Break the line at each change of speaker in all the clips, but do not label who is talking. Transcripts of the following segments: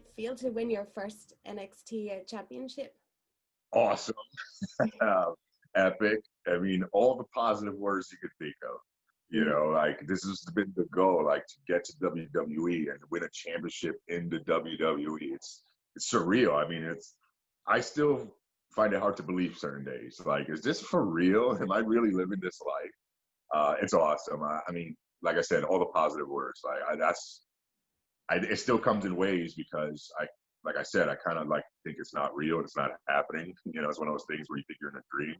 it feel to win your first NXT championship?
Awesome. Epic. I mean, all the positive words you could think of. You know, like this has been the goal, like to get to WWE and win a championship in the WWE. It's surreal. I mean, I still find it hard to believe certain days. Like, is this for real? Am I really living this life? It's awesome. I mean, like I said, all the positive words. It still comes in waves because like I said, I kind of like think it's not real. It's not happening. You know, it's one of those things where you think you're in a dream.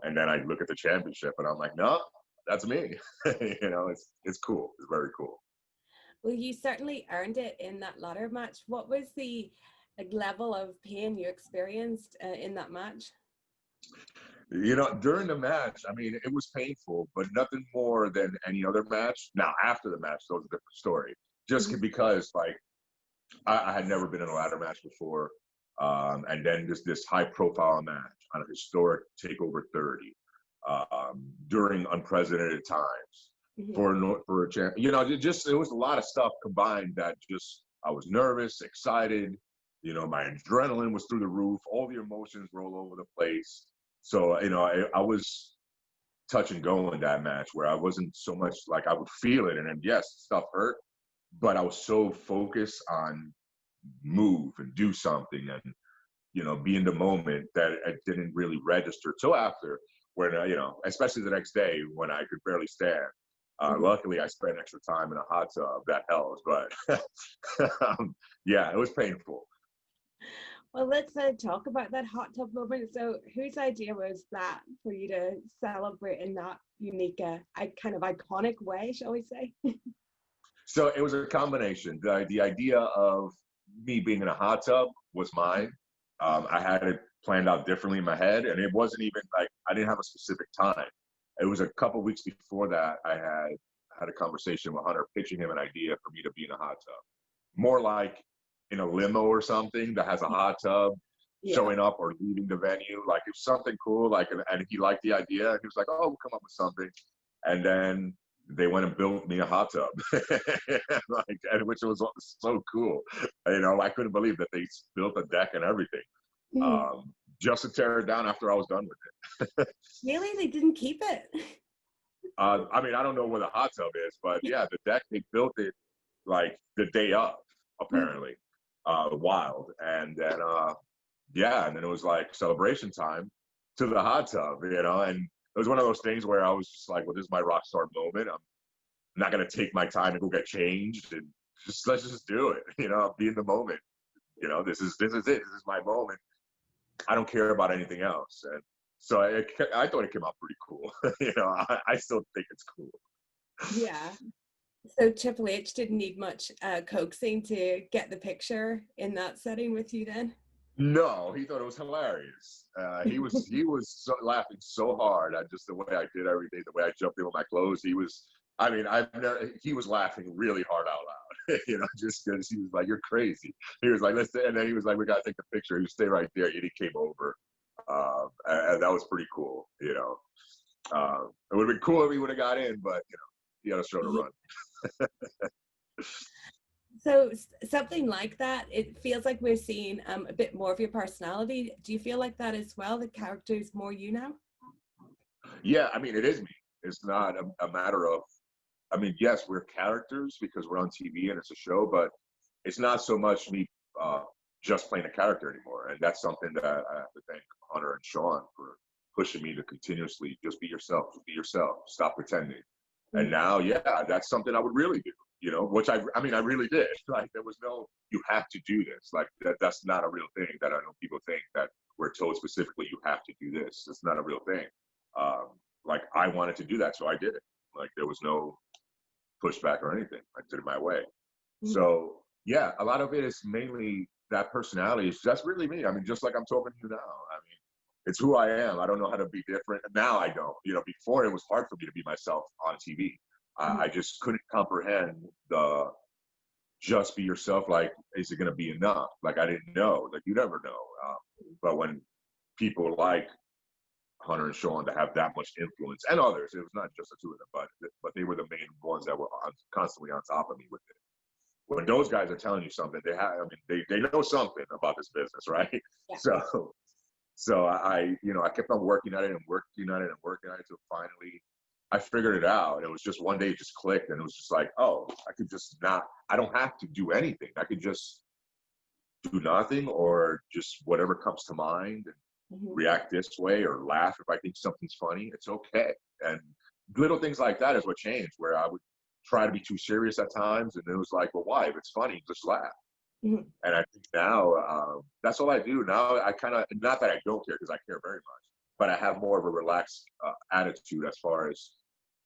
And then I look at the championship and I'm like, no, that's me. You know, it's cool. It's very cool.
Well, you certainly earned it in that ladder match. What was the level of pain you experienced in that match?
You know, during the match, I mean, it was painful, but nothing more than any other match. Now, after the match, that was a different story. Just because, like, I had never been in a ladder match before. And then this high-profile match on a historic TakeOver 30 during unprecedented times for a champ. You know, it was a lot of stuff combined that just I was nervous, excited. You know, my adrenaline was through the roof. All the emotions were all over the place. So, you know, I was touch and go in that match where I wasn't so much like I would feel it. And then, yes, stuff hurt, but I was so focused on move and do something and, you know, be in the moment that it didn't really register till after when, you know, especially the next day when I could barely stand. Luckily, I spent extra time in a hot tub. That helps, but yeah, it was painful.
Well, let's talk about that hot tub moment. So whose idea was that for you to celebrate in that unique, kind of iconic way, shall we say?
So it was a combination. The idea of me being in a hot tub was mine. I had it planned out differently in my head, and it wasn't even like I didn't have a specific time. It was a couple weeks before that I had a conversation with Hunter, pitching him an idea for me to be in a hot tub. More like in a limo or something that has a hot tub, showing up or leaving the venue. Like it was something cool, like, and he liked the idea. And he was like, oh, we'll come up with something. And then they went and built me a hot tub, which was so cool. You know, I couldn't believe that they built a deck and everything just to tear it down after I was done with it.
Really? They didn't keep it?
I mean, I don't know where the hot tub is, but yeah, the deck, they built it like the day up, apparently. Wild. And then, and then it was like celebration time to the hot tub, you know, and it was one of those things where I was just like, well, this is my rock star moment. I'm not going to take my time to go get changed and let's just do it. You know, be in the moment. You know, this is it. This is my moment. I don't care about anything else. And so I thought it came out pretty cool. You know, I still think it's cool.
Yeah. So Triple H didn't need much coaxing to get the picture in that setting with you then?
No, he thought it was hilarious. He was laughing so hard at just the way I did everything, the way I jumped in with my clothes. He was laughing really hard out loud, you know, just because he was like, you're crazy. He was like, and then he was like, we got to take a picture. He stay right there. And he came over. And that was pretty cool, you know. It would have been cool if he would have got in, but, you know, he had a show to run.
So something like that, it feels like we're seeing a bit more of your personality. Do you feel like that as well? The character is more you now?
Yeah, I mean, it is me. It's not a matter of, I mean, yes, we're characters because we're on TV and it's a show, but it's not so much me just playing a character anymore. And that's something that I have to thank Hunter and Sean for pushing me to continuously just be yourself, stop pretending. And now, yeah, that's something I would really do, you know, which I really did. Like, there was no, you have to do this. Like, that's not a real thing that I know people think that we're told specifically, you have to do this. It's not a real thing. Like, I wanted to do that, so I did it. Like, there was no pushback or anything. I did it my way. So, yeah, a lot of it is mainly that personality. That's really me. I mean, just like I'm talking to you now. I mean, it's who I am. I don't know how to be different. Now I don't. You know, before it was hard for me to be myself on TV. I just couldn't comprehend the just be yourself. Like, is it going to be enough? Like, I didn't know. Like, you never know. But when people like Hunter and Sean to have that much influence, and others, it was not just the two of them, but they were the main ones that were constantly on top of me with it. when those guys are telling you something, they know something about this business, right?
Yeah.
So I kept on working at it and working at it and working at it until finally I figured it out. It was just one day it just clicked, and it was just like, oh, I don't have to do anything. I could just do nothing, or just whatever comes to mind, and react this way, or laugh if I think something's funny. It's okay. And little things like that is what changed, where I would try to be too serious at times, and it was like, well, why? If it's funny, just laugh. And I think now that's all I do. Now I kind of, not that I don't care, because I care very much, but I have more of a relaxed attitude as far as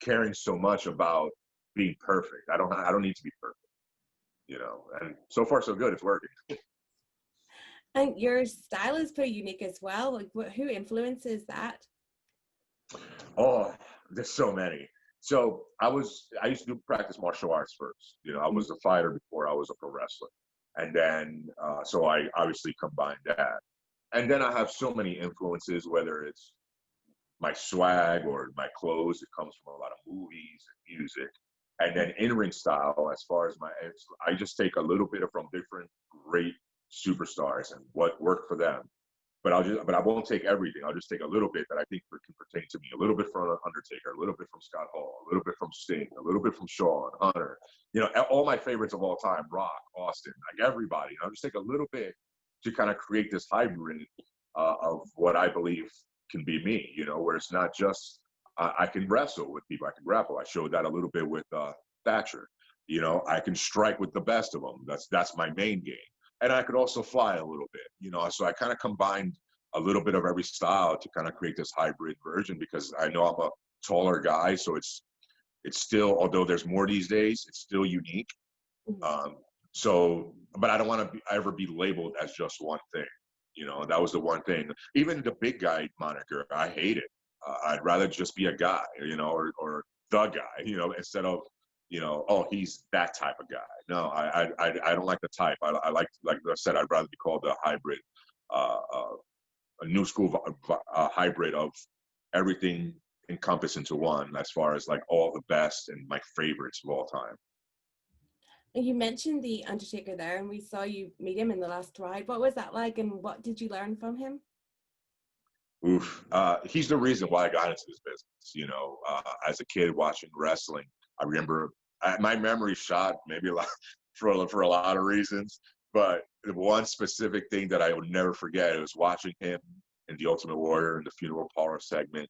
caring so much about being perfect. I don't need to be perfect, and so far so good. It's working.
And your style is pretty unique as well. Like, who influences that?
Oh, there's so many. So I used to practice martial arts first. I was a fighter before I was a pro wrestler. And then, so I obviously combined that. And then I have so many influences, whether it's my swag or my clothes. It comes from a lot of movies and music. And then in-ring style, as far as I just take a little bit from different great superstars and what worked for them. But I won't take everything. I'll just take a little bit that I think can pertain to me. A little bit from Undertaker, a little bit from Scott Hall, a little bit from Sting, a little bit from Shawn, Hunter. All my favorites of all time: Rock, Austin, like everybody. I'll just take a little bit to kind of create this hybrid of what I believe can be me. Where it's not just I can wrestle with people, I can grapple. I showed that a little bit with Thatcher. I can strike with the best of them. That's my main game. And I could also fly a little bit, so I kind of combined a little bit of every style to kind of create this hybrid version, because I know I'm a taller guy. So it's still, although there's more these days, it's still unique. But I don't want to ever be labeled as just one thing. That was the one thing. Even the big guy moniker, I hate it. I'd rather just be a guy, or the guy, instead of, oh, he's that type of guy. No, I don't like the type. I like I said, I'd rather be called a hybrid, a new school hybrid of everything encompassed into one, as far as like all the best and my favorites of all time.
And you mentioned the Undertaker there, and we saw you meet him in the last ride. What was that like, and what did you learn from him?
Oof. He's the reason why I got into this business. As a kid watching wrestling, I remember my memory shot maybe a lot for a lot of reasons, but the one specific thing that I would never forget was watching him in The Ultimate Warrior in the funeral parlor segment.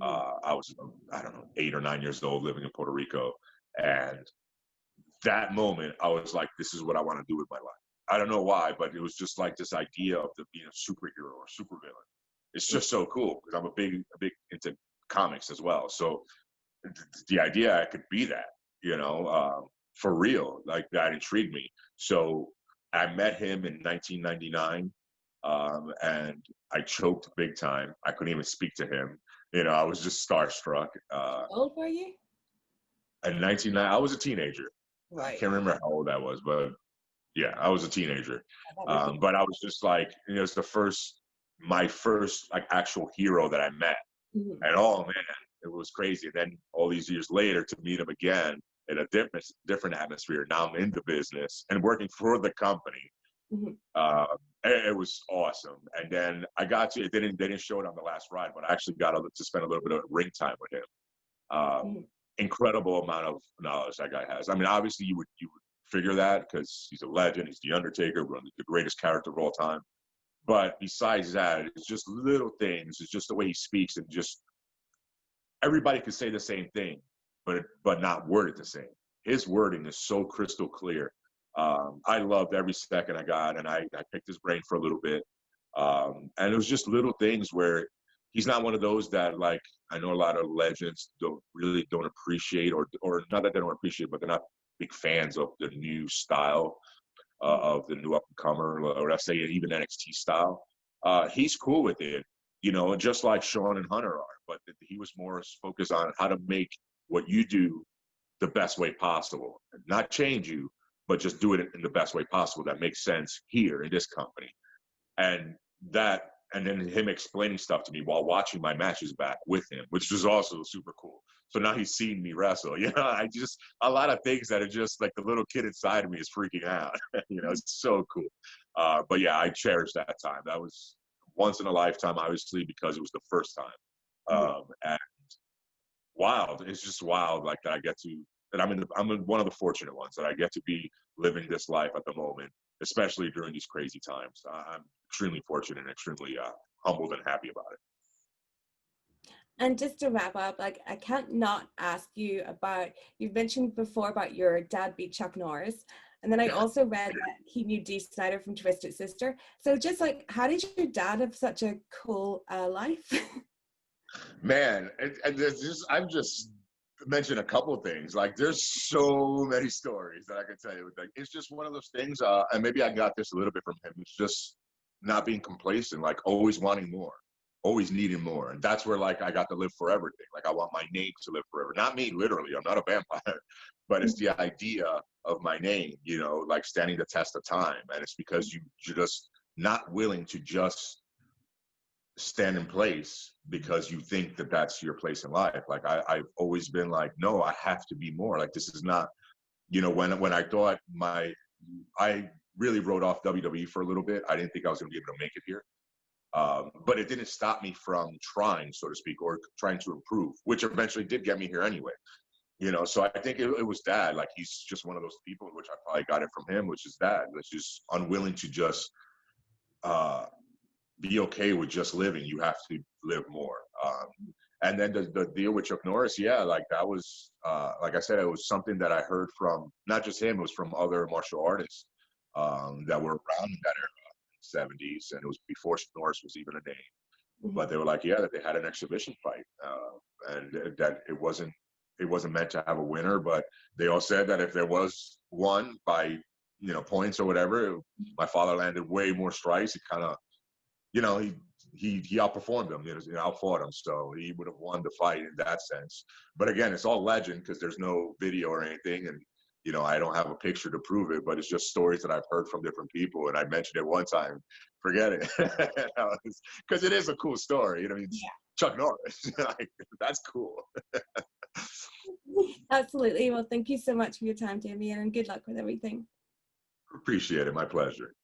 I was, I don't know, 8 or 9 years old, living in Puerto Rico, and that moment I was like, this is what I want to do with my life. I don't know why, but it was just like this idea of being a superhero or supervillain. It's just so cool, because I'm a big into comics as well. So the idea I could be that, for real, like that intrigued me. So I met him in 1999, and I choked big time. I couldn't even speak to him. I was just starstruck.
How old were you?
In 1999, I was a teenager.
Right.
I can't remember how old I was, but yeah, I was a teenager. But I was just like, it's my first like actual hero that I met. And oh man, it was crazy. And then all these years later to meet him again in a different atmosphere. Now I'm in the business and working for the company. It was awesome. And then I got to, they didn't show it on the last ride, but I actually got to spend a little bit of ring time with him. Incredible amount of knowledge that guy has. I mean, obviously you would figure that, because he's a legend. He's the Undertaker, one of the greatest character of all time. But besides that, it's just little things. It's just the way he speaks, and just everybody could say the same thing, but not word it the same. His wording is so crystal clear. I loved every second I got, and I picked his brain for a little bit. And it was just little things where he's not one of those that, like, I know a lot of legends don't appreciate, or not that they don't appreciate, but they're not big fans of the new style of the new up-and-comer, or let's say even NXT style. He's cool with it, just like Shawn and Hunter are, but he was more focused on how to make what you do the best way possible. Not change you, but just do it in the best way possible that makes sense here in this company. And then him explaining stuff to me while watching my matches back with him, which was also super cool. So now he's seen me wrestle. I just, a lot of things that are just like the little kid inside of me is freaking out. It's so cool. But yeah, I cherish that time. That was once in a lifetime, obviously, because it was the first time. And wild. It's just wild, like that I get to, that I'm one of the fortunate ones that I get to be living this life at the moment, especially during these crazy times. I'm extremely fortunate and extremely humbled and happy about it.
And just to wrap up, like I can't not ask you about, you've mentioned before about your dad beat Chuck Norris. And then I also read that he knew Dee Snider from Twisted Sister. So just like, how did your dad have such a cool life?
Man, and there's just, I've just mentioned a couple of things. Like there's so many stories that I can tell you. Like it's just one of those things, and maybe I got this a little bit from him. It's just not being complacent, like always wanting more, always needing more. And that's where like I got the live forever thing. Like I want my name to live forever. Not me literally, I'm not a vampire, but it's the idea of my name, like standing the test of time. And it's because you're just not willing to just stand in place because you think that that's your place in life. Like I've always been like, no, I have to be more. Like this is not, when I thought I really wrote off WWE for a little bit. I didn't think I was going to be able to make it here. But it didn't stop me from trying, so to speak, or trying to improve, which eventually did get me here anyway. So I think it was Dad. Like he's just one of those people, which I probably got it from him, which is Dad, which is unwilling to just be okay with just living. You have to live more. And then the deal with Chuck Norris, yeah, like that was, like I said, it was something that I heard from not just him, it was from other martial artists that were around in that era, 70s, and it was before Norris was even a name. But they were like, yeah, that they had an exhibition fight, and that it wasn't meant to have a winner. But they all said that if there was one by points or whatever, my father landed way more strikes. He kind of, he outperformed him, outfought him, so he would have won the fight in that sense. But again, it's all legend because there's no video or anything, and I don't have a picture to prove it, but it's just stories that I've heard from different people. And I mentioned it one time, forget it, because it is a cool story. Yeah. Chuck Norris, like, that's cool.
Absolutely. Well, thank you so much for your time, Damian, and good luck with everything.
Appreciate it. My pleasure.